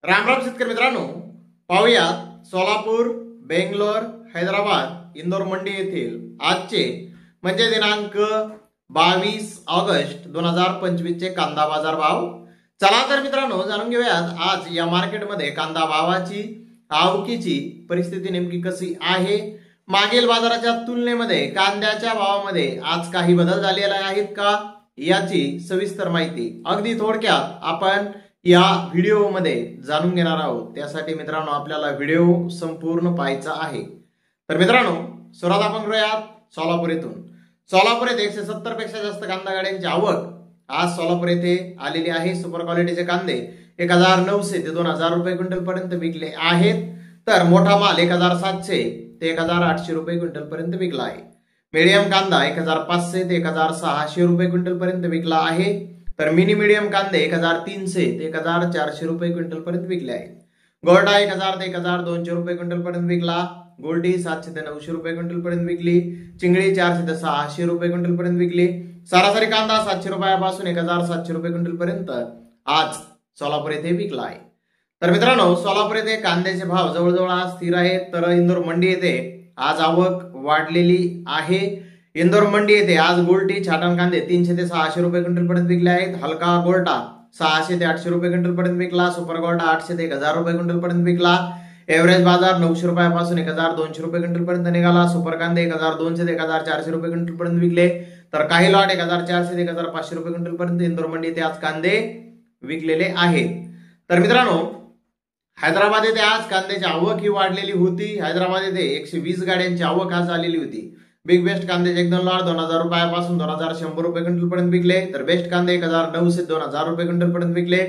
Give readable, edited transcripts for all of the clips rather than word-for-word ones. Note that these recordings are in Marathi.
रामराम शेतकरी मित्रांनो, पाहुयात सोलापूर, बेंगलोर, हैदराबाद, इंदोर मंडी येथील आजचे म्हणजे दिनांक 22 ऑगस्ट 2025 चे कांदा बाजार भाव। चला तर मित्रांनो जाणून घेऊयात आज या मार्केटमध्ये कांदा भावाची आवकीची परिस्थिती नेमकी कशी आहे। मागील बाजाराच्या तुलनेमध्ये कांद्याच्या भावामध्ये आज काही बदल झालेला आहेत का याची सविस्तर माहिती अगदी थोडक्यात आपण या व्हिडिओ मध्ये जाणून घेणार आहोत। त्यासाठी मित्रांनो आपल्याला व्हिडिओ संपूर्ण पाहायचा आहे। तर मित्रांनो सुरुवात आपण करूयात सोलापूर येथून। सोलापूर येथे 170 पेक्षा जास्त कांदा गाड्यांची आवक आज सोलापूर येथे आलेली आहे। सुपर क्वालिटीचे कांदे 1900 ते 2000 रुपये क्विंटल पर्यंत विकले आहेत, तर मोठा माल 1700 ते 1800 रुपये क्विंटल पर्यंत विकला आहे। मीडियम कांदा 1500 ते 1600 रुपये क्विंटल पर्यंत विकला आहे, तर मिनी मीडियम कांदे 1300 ते 1400 रुपये क्विंटल पर्यंत विकले आहेत। गोल्डा 1000 ते 1200 रुपये क्विंटल पर्यंत विकला। गोल्डी 700 ते 900 रुपये क्विंटल पर्यंत विकली। चिंगडी 400 ते 600 रुपये क्विंटल पर्यंत विकली। सरासरी कांदा 700 रुपयापासून 1700 रुपये क्विंटल पर्यंत आज सोलापूर येथे विकला आहे। तर मित्रांनो सोलापूर येथे कांद्याचे भाव जवळजवळ आज स्थिर आहेत, तर इंदोर मंडी येथे आज आवक वाढलेली आहे। इंदोर मंडी येथे आज गोल्टी छाटण कांदे 300 ते 600 रुपये क्विंटल पर्यंत विकले आहेत। हलका गोल्टा 600 ते 800 रुपये क्विंटल पर्यंत विकला। सुपर गोल्टा 800 ते 1000 रुपये क्विंटल पर्यंत विकला। एव्हरेज बाजार 900 रुपयापासून 1200 रुपये क्विंटल पर्यंत निघाला। सुपर कांदे 1200 ते 1400 रुपये क्विंटल पर्यंत विकले, तर काही लॉट 1400 ते 1500 रुपये क्विंटल पर्यंत इंदोर मंडी येथे आज कांदे विकलेले आहेत। तर मित्रांनो हैदराबाद येथे आज कांद्याची आवक ही वाढलेली होती। हैदराबाद येथे 120 गाड्यांची आवक आज आलेली होती। बिग बेस्ट कांदे एकदम लॉट 2000 रुपयापासून 2100 रुपये क्विंटल पर्यंत विकले, तर बेस्ट कांदे 1900 ते 2000 रुपये क्विंटल पर्यंत विकले।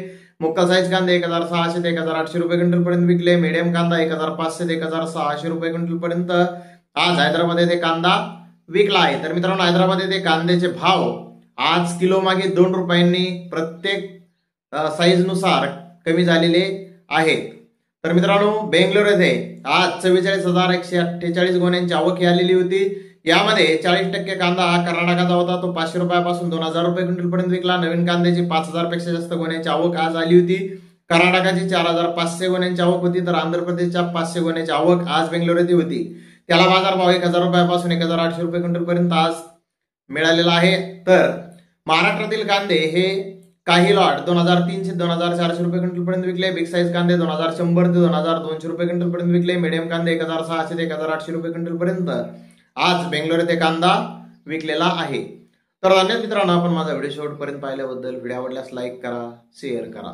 मुक्का साइज कांदे 1600 ते 1800 रुपये क्विंटल पर्यंत विकले। मीडियम कांदा 1500 ते 1600 रुपये क्विंटल पर्यंत आज हैदराबाद येथे कांदा विकला आहे। तर मित्रांनो हैदराबाद येथे कांद्याचे भाव आज किलो मागे 2 रुपयांनी प्रत्येक साइज नुसार कमी झालेले आहेत। तर मित्रांनो बेंगलोर येथे आज 44148 गोण्यांची आवक आलेली होती। यामध्ये 40% कांदा हा कर्नाटकाचा होता, तो 500 रुपयापासून 2000 रुपये क्विंटल पर्यंत विकला। नवीन कांद्याची 5000 पेक्षा जास्त गोण्यांची आवक आज आली होती। कर्नाटकाची 4500 गोण्यांची आवक होती, तर आंध्र प्रदेशच्या 500 गोण्यांची आवक आज बेंगलोर येथे होती। त्याला बाजार भाव 1000 रुपयापासून 1800 रुपये क्विंटल पर्यंत आज मिळालेला आहे। तर महाराष्ट्रातील कांदे हे काही लॉट 2300 ते 2400 रुपये क्विंटल पर्यंत विकले। बिग साइज कांदे 2100 ते 2200 रुपये क्विंटल पर्यंत विकले। मीडियम कांदे 1600 ते 1800 रुपये क्विंटल पर्यंत आज बेंगलोर येथे कांदा विकलेला आहे। तर धन्यवाद मित्रांनो, आपण माझा व्हिडिओ शेवटपर्यंत पाहिल्याबद्दल। व्हिडिओ आवडल्यास लाईक करा, शेअर करा।